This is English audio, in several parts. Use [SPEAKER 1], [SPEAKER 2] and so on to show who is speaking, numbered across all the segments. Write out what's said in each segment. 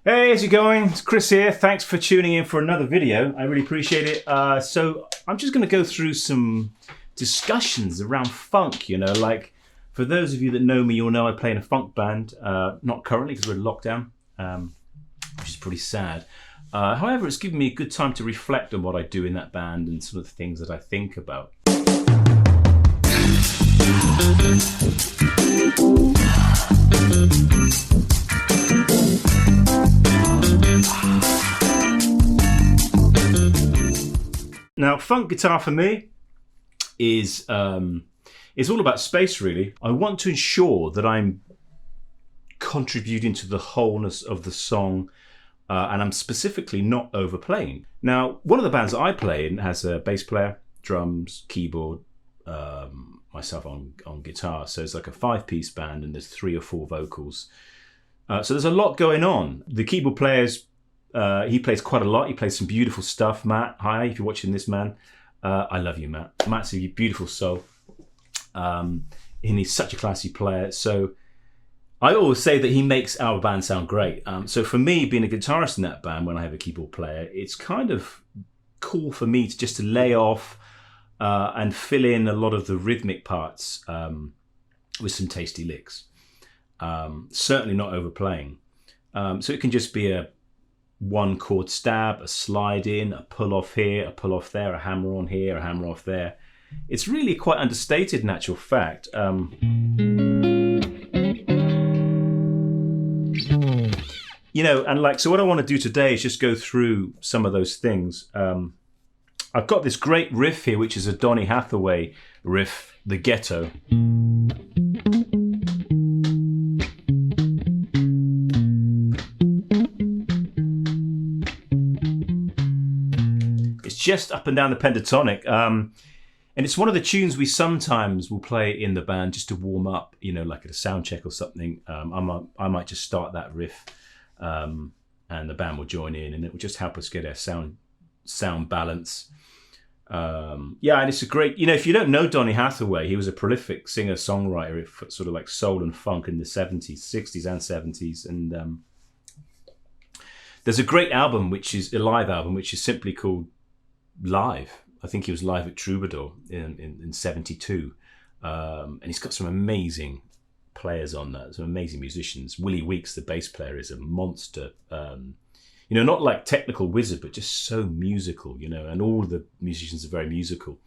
[SPEAKER 1] Hey, how's it going? It's Chris here. Thanks for tuning in for another video. I really appreciate it. So I'm just going to go through some discussions around funk, like for those of you that know me, you'll know I play in a funk band, not currently because we're in lockdown, which is pretty sad. However, it's given me a good time to reflect on what I do in that band and some of the things that I think about. Now, funk guitar for me is all about space, really. I want to ensure that I'm contributing to the wholeness of the song, and I'm specifically not overplaying. Now, one of the bands that I play in has a bass player, drums, keyboard, myself on guitar. So it's like a 5-piece band, and there's 3 or 4 vocals. So there's a lot going on. The keyboard player's he plays quite a lot. He plays some beautiful stuff. Matt, hi, if you're watching this, man. I love you, Matt. Matt's a beautiful soul. And he's such a classy player. So I always say that he makes our band sound great. So for me, being a guitarist in that band, when I have a keyboard player, it's kind of cool for me to just to lay off and fill in a lot of the rhythmic parts with some tasty licks. Certainly not overplaying. So it can just be a 1 chord stab, a slide in, a pull off here, a pull off there, a hammer on here, a hammer off there. It's really quite understated in actual fact. So what I want to do today is just go through some of those things. I've got this great riff here, which is a Donny Hathaway riff, The Ghetto. Just up and down the pentatonic, and it's one of the tunes we sometimes will play in the band just to warm up, like at a sound check or something. I might just start that riff, and the band will join in, and it will just help us get our sound balance. And it's a great, if you don't know Donny Hathaway, he was a prolific singer-songwriter for sort of like soul and funk in the 70s, 60s and 70s, and there's a great album, which is a live album, which is simply called Live. I think he was live at Troubadour in 72, and he's got some amazing players on that, some amazing musicians. Willie Weeks, the bass player, is a monster, not like technical wizard, but just so musical, and all the musicians are very musical.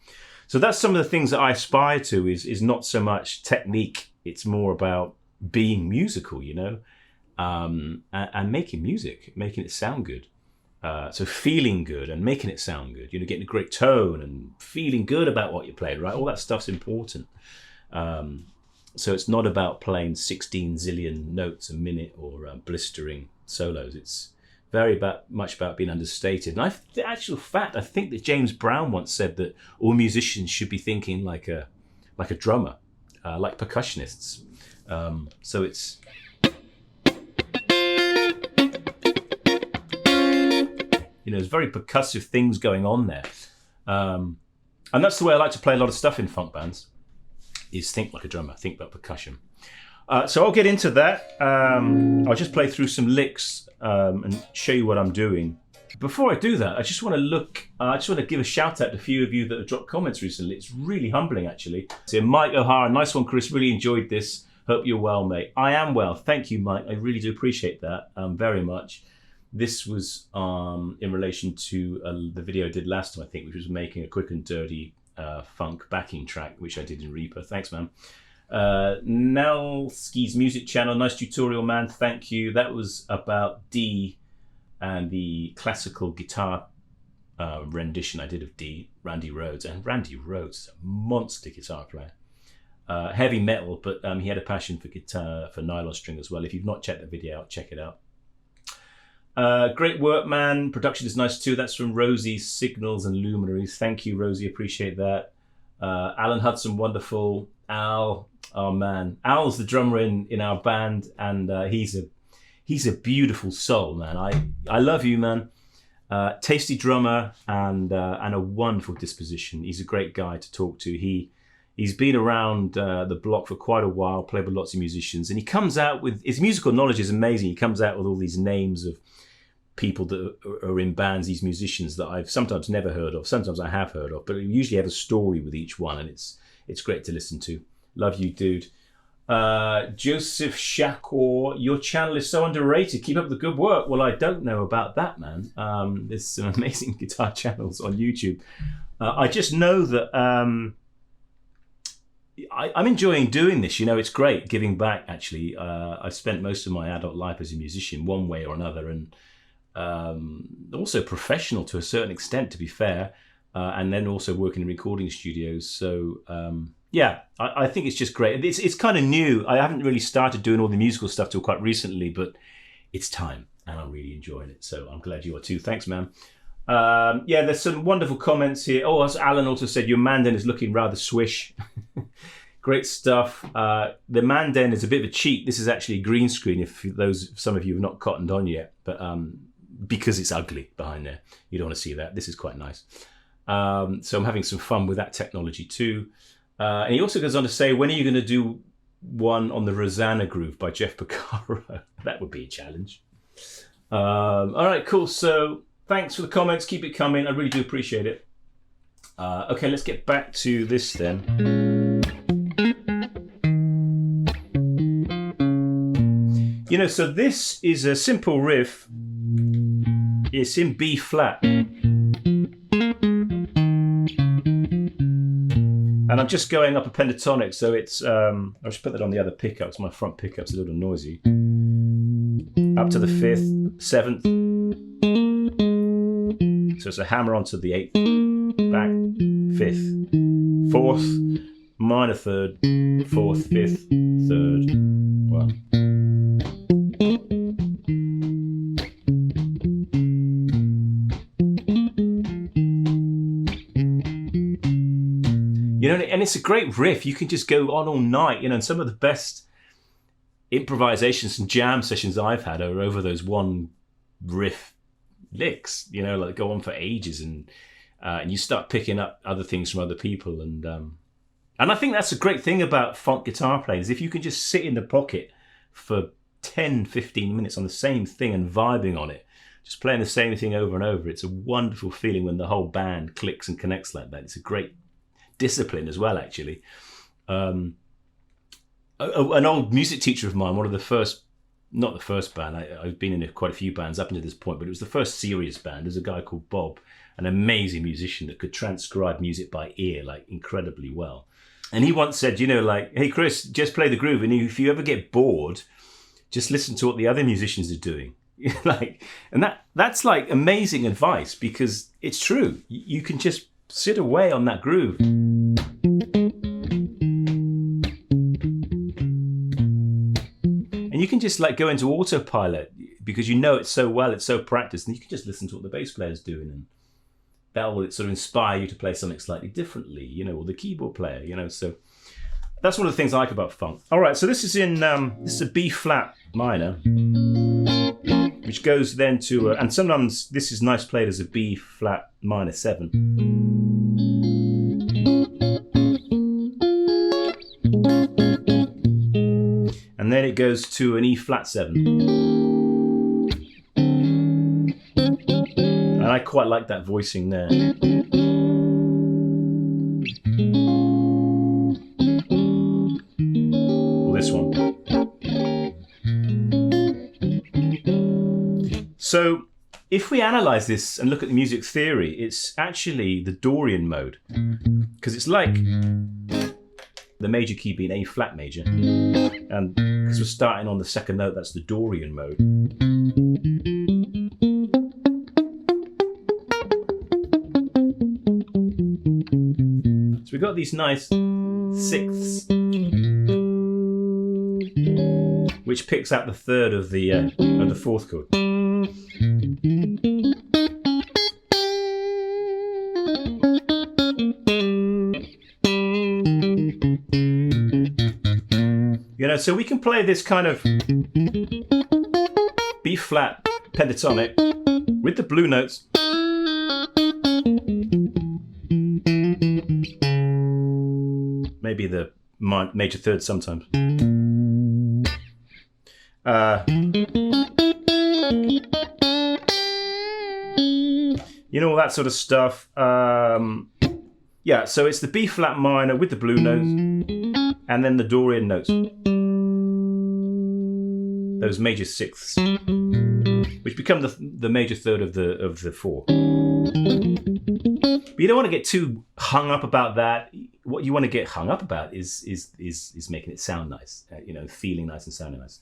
[SPEAKER 1] So that's some of the things that I aspire to, is not so much technique, it's more about being musical, and making music, making it sound good. So feeling good and making it sound good, getting a great tone and feeling good about what you played, right? All that stuff's important. So it's not about playing 16 zillion notes a minute or blistering solos. It's very much about being understated. And the actual fact, I think that James Brown once said that all musicians should be thinking like a drummer, like percussionists. So it's... there's very percussive things going on there. And that's the way I like to play a lot of stuff in funk bands, is think like a drummer, think about percussion. So I'll get into that. I'll just play through some licks and show you what I'm doing. Before I do that, I just want to give a shout out to a few of you that have dropped comments recently. It's really humbling, actually. So Mike O'Hara, nice one, Chris, really enjoyed this. Hope you're well, mate. I am well. Thank you, Mike. I really do appreciate that very much. This was in relation to the video I did last time, I think, which was making a quick and dirty funk backing track, which I did in Reaper. Thanks, man. Nelski's music channel, nice tutorial, man. Thank you. That was about D and the classical guitar rendition I did of D, Randy Rhoads. And Randy Rhoads is a monster guitar player. Heavy metal, but he had a passion for guitar, for nylon string as well. If you've not checked that video out, check it out. Great work, man. Production is nice too. That's from Rosie, Signals and Luminaries. Thank you, Rosie. Appreciate that. Alan Hudson, wonderful. Al, oh man. Al's the drummer in our band, and he's a beautiful soul, man. I love you, man. Tasty drummer and a wonderful disposition. He's a great guy to talk to. He He's been around the block for quite a while, played with lots of musicians, and he comes out with, his musical knowledge is amazing. He comes out with all these names of people that are in bands, these musicians that I've sometimes never heard of, sometimes I have heard of, but we usually have a story with each one, and it's great to listen to. Love you, dude. Joseph Shakor, your channel is so underrated. Keep up the good work. Well, I don't know about that, man. There's some amazing guitar channels on YouTube. I just know that I'm enjoying doing this. You know, it's great giving back, actually. I've spent most of my adult life as a musician one way or another, and also professional to a certain extent, to be fair, and then also working in recording studios. So yeah, I think it's just great. It's kind of new. I haven't really started doing all the musical stuff till quite recently, but it's time, and I'm really enjoying it. So I'm glad you are too. Thanks, man. Yeah, there's some wonderful comments here. Oh, as Alan also said, your Mandan is looking rather swish. Great stuff. The Mandan is a bit of a cheat. This is actually a green screen, if some of you have not cottoned on yet, but because it's ugly behind there, you don't want to see that. This is quite nice. So I'm having some fun with that technology too. And he also goes on to say, when are you going to do one on the Rosanna Groove by Jeff Porcaro? That would be a challenge. All right, cool. So thanks for the comments. Keep it coming. I really do appreciate it. Okay, let's get back to this then. You know, so this is a simple riff. It's in B flat. And I'm just going up a pentatonic, so it's, I'll just put that on the other pickups. My front pickup's a little noisy. Up to the 5th, 7th. So it's a hammer onto the 8th, back, 5th, 4th, minor 3rd, 4th, 5th, 3rd, 1. You know, and it's a great riff. You can just go on all night, you know, and some of the best improvisations and jam sessions I've had are over those one riff licks, you know, like go on for ages, and you start picking up other things from other people. And I think that's a great thing about funk guitar playing, is if you can just sit in the pocket for 10, 15 minutes on the same thing and vibing on it, just playing the same thing over and over. It's a wonderful feeling when the whole band clicks and connects like that. It's a great discipline as well, actually. An old music teacher of mine, one of the first, not the first band, I've been in quite a few bands up until this point, but it was the first serious band. There's a guy called Bob, an amazing musician that could transcribe music by ear, like incredibly well. And he once said, you know, like, hey Chris, just play the groove, and if you ever get bored, just listen to what the other musicians are doing. Like, and that's like amazing advice, because it's true. You can just sit away on that groove. And you can just like go into autopilot because you know it so well, it's so practiced, and you can just listen to what the bass player's doing, and that will sort of inspire you to play something slightly differently, you know, or the keyboard player, you know. So that's one of the things I like about funk. All right, so this is in this is a B flat minor, which goes then to and sometimes this is nice played as a B flat minor 7. And then it goes to an E flat 7. And I quite like that voicing there. Or this one. So if we analyze this and look at the music theory, it's actually the Dorian mode, because it's like the major key being A flat major, and because we're starting on the second note, that's the Dorian mode. So we've got these nice sixths, which picks out the third of the fourth chord. You know, so we can play this kind of B flat pentatonic with the blue notes. maybe the major third sometimes. You know, all that sort of stuff. Yeah, so it's the B flat minor with the blue notes, and then the Dorian notes. Those major sixths, which become the major third of the four. But you don't want to get too hung up about that. What you want to get hung up about is making it sound nice, you know, feeling nice and sounding nice.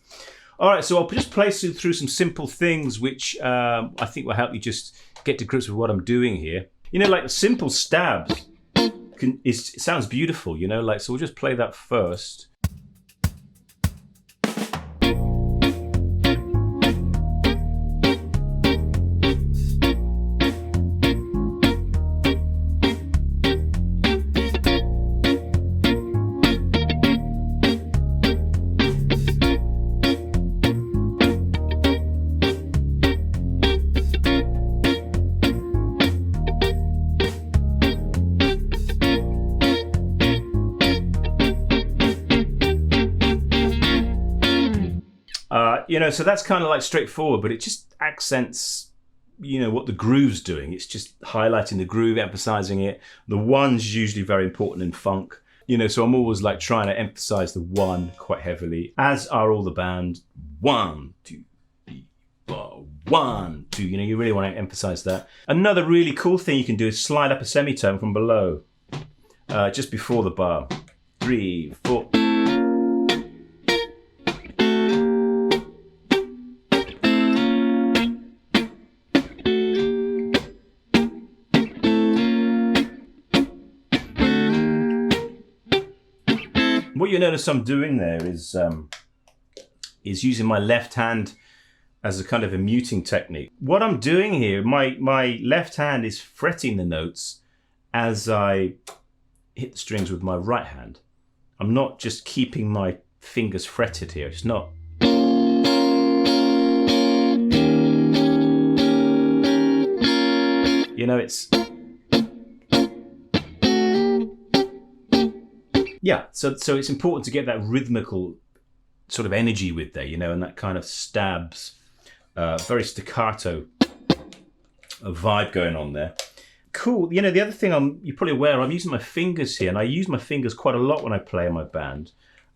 [SPEAKER 1] All right, so I'll just play through some simple things which I think will help you just get to grips with what I'm doing here. You know, like the simple stabs, it sounds beautiful, you know, like, so we'll just play that first. You know, so that's kind of like straightforward, but it just accents, you know, what the groove's doing. It's just highlighting the groove, emphasizing it. The one's usually very important in funk, you know, so I'm always like trying to emphasize the one quite heavily, as are all the band. 1, 2, 3, 4, 1, 2, you know, you really want to emphasize that. Another really cool thing you can do is slide up a semitone from below, just before the bar. 3, 4. What you notice I'm doing there is using my left hand as a kind of a muting technique. What I'm doing here, my left hand is fretting the notes as I hit the strings with my right hand. I'm not just keeping my fingers fretted here. It's not. You know, it's. Yeah, so it's important to get that rhythmical sort of energy with there, you know, and that kind of stabs, very staccato vibe going on there. Cool. You know, the other thing you're probably aware, I'm using my fingers here, and I use my fingers quite a lot when I play in my band.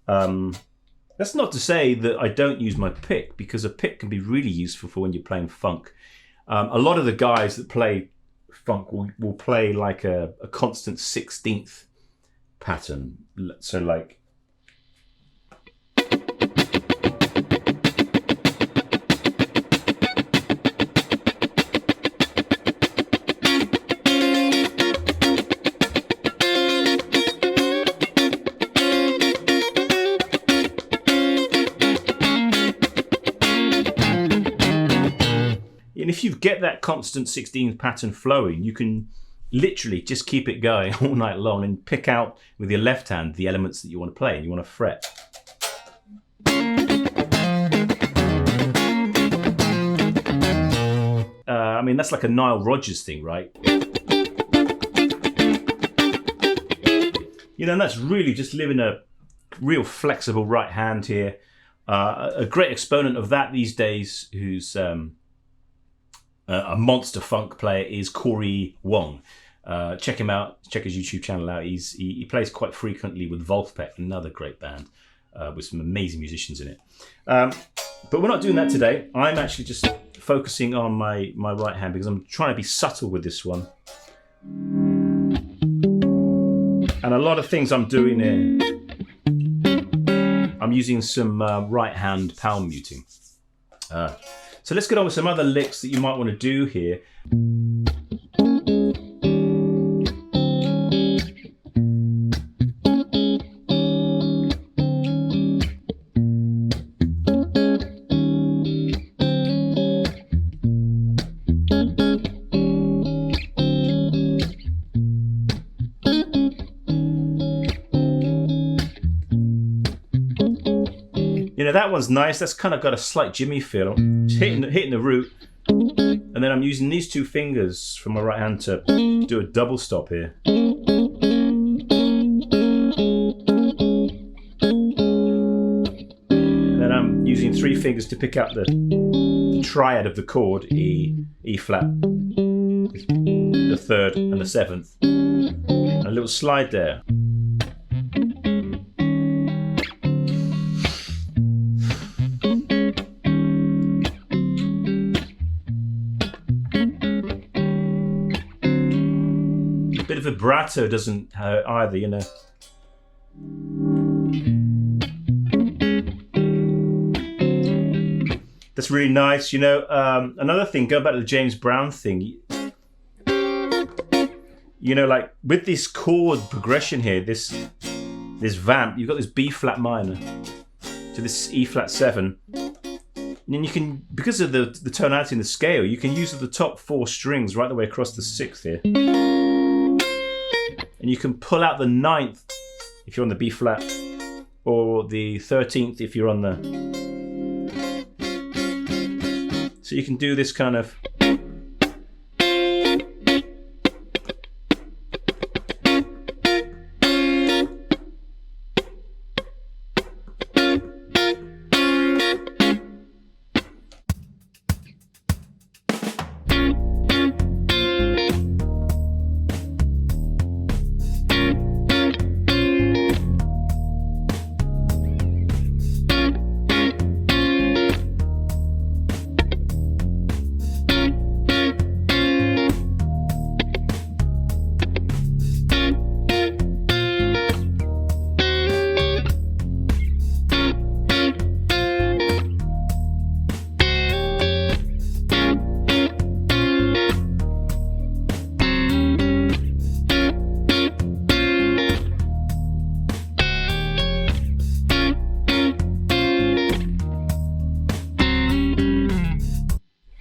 [SPEAKER 1] That's not to say that I don't use my pick, because a pick can be really useful for when you're playing funk. A lot of the guys that play funk will play like a constant 16th pattern, so like and if you get that constant 16th pattern flowing, you can literally just keep it going all night long and pick out with your left hand the elements that you want to play and you want to fret. I mean, that's like a Nile Rodgers thing, right? You know, and that's really just living a real flexible right hand here. A great exponent of that these days, who's a monster funk player, is Corey Wong. Check him out. Check his YouTube channel out. He plays quite frequently with Wolfpack, another great band with some amazing musicians in it. But we're not doing that today. I'm actually just focusing on my right hand because I'm trying to be subtle with this one. And a lot of things I'm doing here, I'm using some right hand palm muting. So let's get on with some other licks that you might want to do here. You know, that one's nice. That's kind of got a slight Jimmy feel. Just hitting the root. And then I'm using these two fingers from my right hand to do a double stop here. fingers to pick out the triad of the chord, E flat, the third and the seventh. And a little slide there. A bit of vibrato doesn't hurt either, you know. That's really nice, you know. Another thing, going back to the James Brown thing, you know, like with this chord progression here, this vamp, you've got this B flat minor to this E flat 7, and then you can, because of the tonality in the scale, you can use the top 4 strings right the way across the 6th here, and you can pull out the 9th if you're on the B flat, or the 13th if you're on the. So you can do this kind of.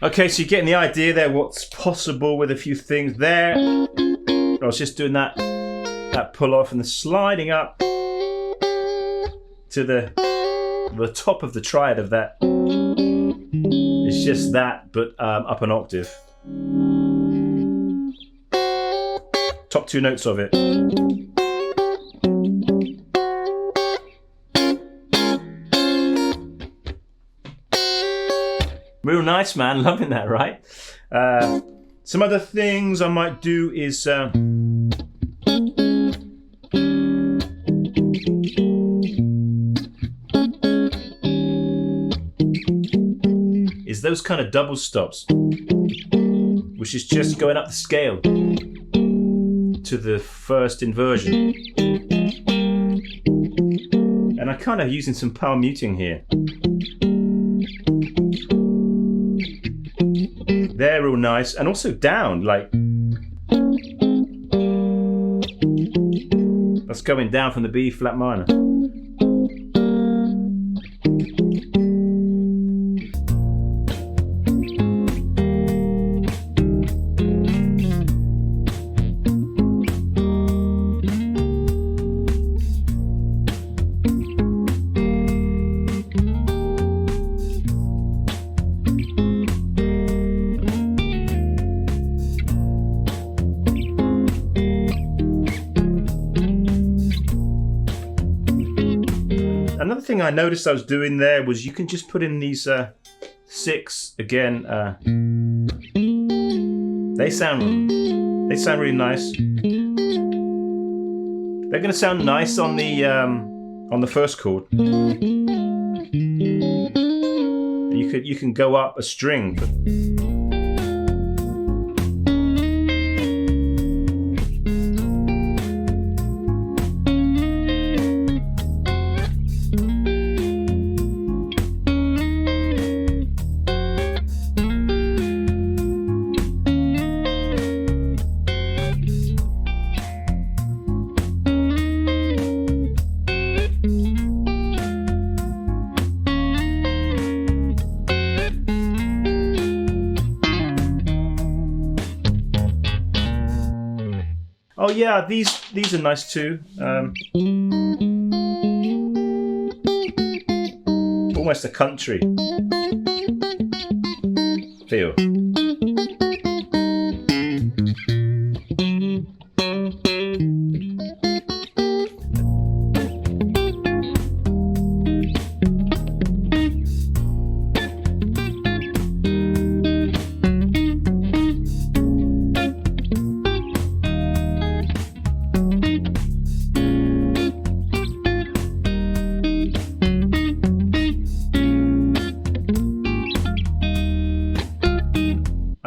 [SPEAKER 1] Okay, so you're getting the idea there, what's possible with a few things there. I was just doing that pull off and the sliding up to the top of the triad of that. It's just that, but up an octave. Top 2 notes of it. Real nice, man. Loving that, right? Some other things I might do is those kind of double stops, which is just going up the scale to the first inversion. And I'm kind of using some power muting here. They're real nice, and also down, like that's going down from the B flat minor. Another thing I noticed I was doing there was you can just put in these 6 again. They sound really nice. They're going to sound nice on the first chord. You can go up a string. Oh yeah, these are nice too. Almost a country feel.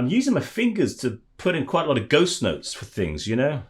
[SPEAKER 1] I'm using my fingers to put in quite a lot of ghost notes for things, you know?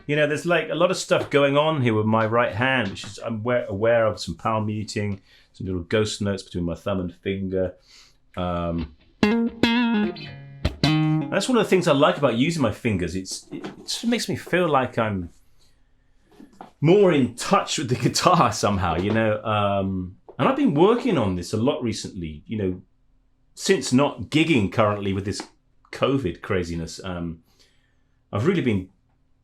[SPEAKER 1] You know, there's like a lot of stuff going on here with my right hand, which is I'm aware of some palm muting, some little ghost notes between my thumb and finger. That's one of the things I like about using my fingers. It sort of makes me feel like I'm more in touch with the guitar somehow, you know. And I've been working on this a lot recently, you know, since not gigging currently with this COVID craziness. I've really been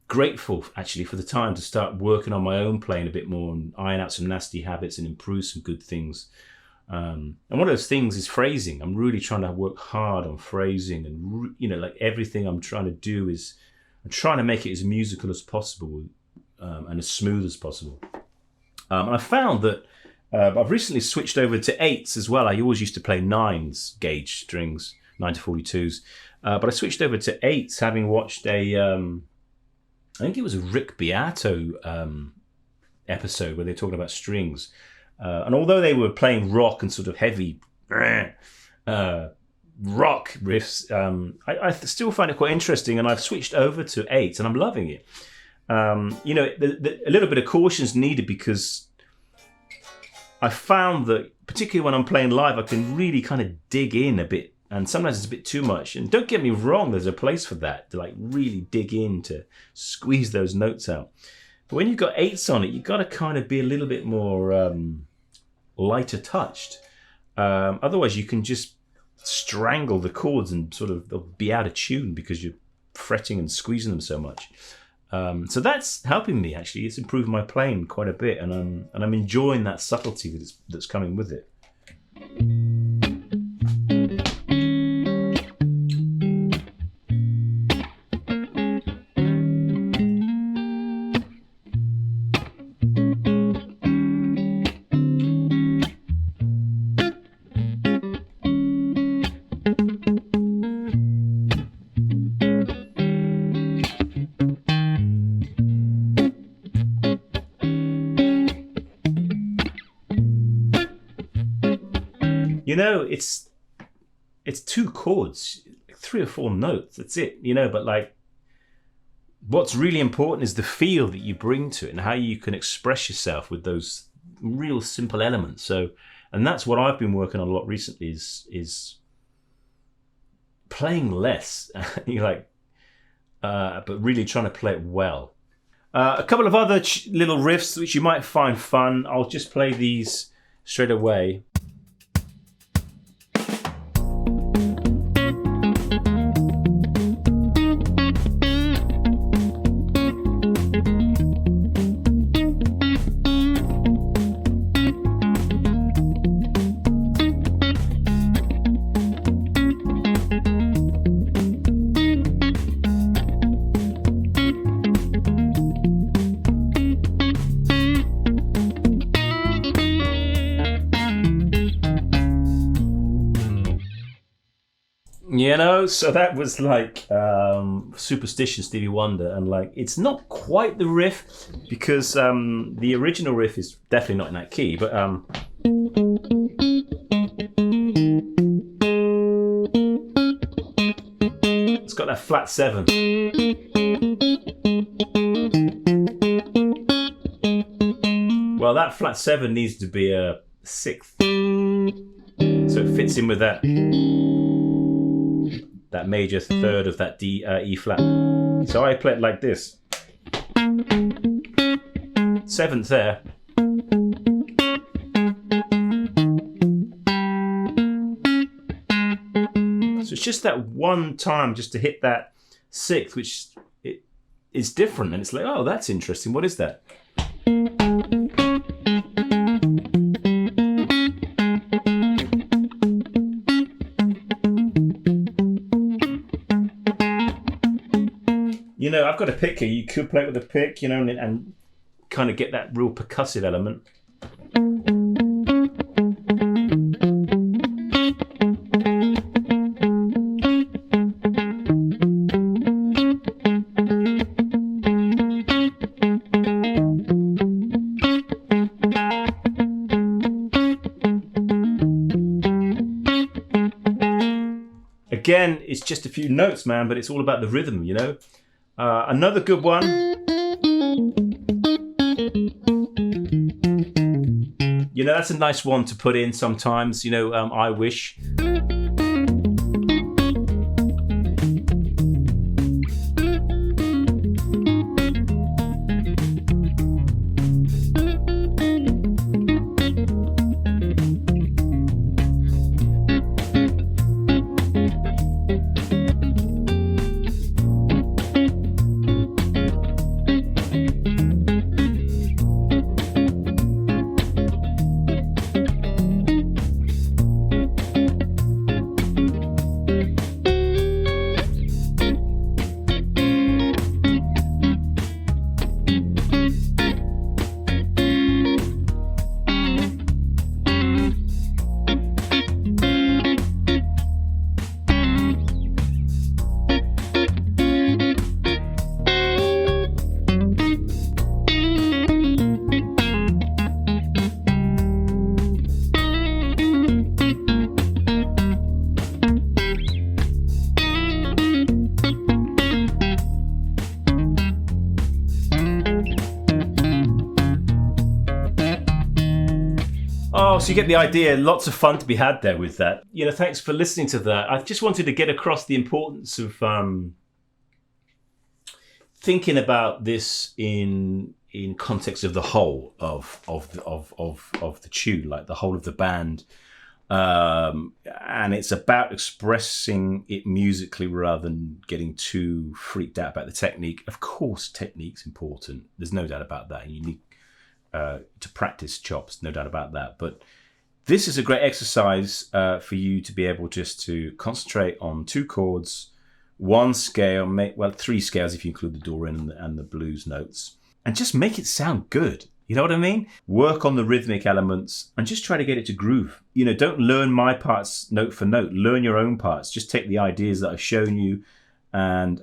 [SPEAKER 1] grateful actually for the time to start working on my own playing a bit more and iron out some nasty habits and improve some good things. And one of those things is phrasing. I'm really trying to work hard on phrasing, and you know, like everything I'm trying to do is I'm trying to make it as musical as possible and as smooth as possible. And I found that I've recently switched over to 8s as well. I always used to play 9s gauge strings, 9 to 42s, but I switched over to 8s having watched I think it was a Rick Beato episode where they're talking about strings. And although they were playing rock and sort of heavy rock riffs, I still find it quite interesting, and I've switched over to 8s and I'm loving it. You know, a little bit of caution is needed because I found that particularly when I'm playing live, I can really kind of dig in a bit. And sometimes it's a bit too much. And don't get me wrong, there's a place for that, to like really dig in, to squeeze those notes out. But when you've got 8s on it, you've got to kind of be a little bit more lighter touched. Otherwise, you can just strangle the chords and sort of they'll be out of tune because you're fretting and squeezing them so much. So that's helping me actually. It's improved my playing quite a bit, and I'm enjoying that subtlety that's coming with it. You know, it's 2 chords, 3 or 4 notes. That's it, you know. But like, what's really important is the feel that you bring to it and how you can express yourself with those real simple elements. So, and that's what I've been working on a lot recently is playing less, but really trying to play it well. A couple of other little riffs which you might find fun. I'll just play these straight away. You know, so that was like Superstition, Stevie Wonder, and like it's not quite the riff because the original riff is definitely not in that key, but it's got that flat 7. Well, that flat 7 needs to be a 6th, so it fits in with that major 3rd of that E flat. So I play it like this. 7th there. So it's just that one time just to hit that 6th, which is different, and it's like, oh, that's interesting. What is that? You know, I've got a pick here. You could play it with a pick, you know, and kind of get that real percussive element. Again, it's just a few notes, man, but it's all about the rhythm, you know. Another good one. You know, that's a nice one to put in sometimes, you know, I wish. Oh, so you get the idea. Lots of fun to be had there with that. You know, thanks for listening to that. I just wanted to get across the importance of thinking about this in context of the whole of the tune, like the whole of the band. And it's about expressing it musically rather than getting too freaked out about the technique. Of course, technique's important. There's no doubt about that. You need to practice chops, no doubt about that. But this is a great exercise for you to be able just to concentrate on 2 chords, 1 scale, well, 3 scales if you include the Dorian and the blues notes, and just make it sound good. You know what I mean? Work on the rhythmic elements and just try to get it to groove. You know, don't learn my parts note for note. Learn your own parts. Just take the ideas that I've shown you and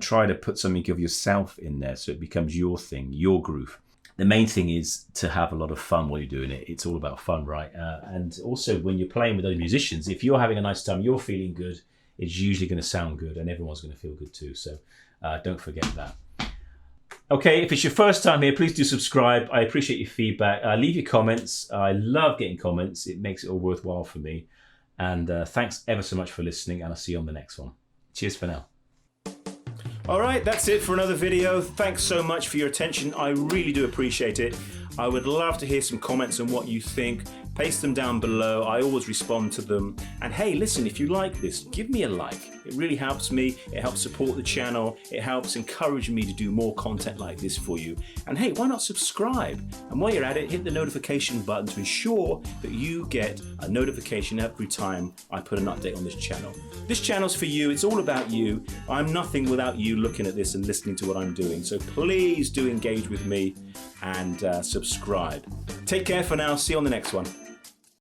[SPEAKER 1] try to put something of yourself in there so it becomes your thing, your groove. The main thing is to have a lot of fun while you're doing it. It's all about fun, right? And also when you're playing with other musicians, if you're having a nice time, you're feeling good, it's usually going to sound good and everyone's going to feel good too. So don't forget that. Okay, if it's your first time here, please do subscribe. I appreciate your feedback. Leave your comments. I love getting comments. It makes it all worthwhile for me. And thanks ever so much for listening, and I'll see you on the next one. Cheers for now. All right, that's it for another video. Thanks so much for your attention. I really do appreciate it. I would love to hear some comments on what you think. Paste them down below. I always respond to them. And hey, listen, if you like this, give me a like. It really helps me. It helps support the channel. It helps encourage me to do more content like this for you. And hey, why not subscribe? And while you're at it, hit the notification button to ensure that you get a notification every time I put an update on this channel. This channel's for you. It's all about you. I'm nothing without you looking at this and listening to what I'm doing. So please do engage with me and subscribe. Take care for now. See you on the next one.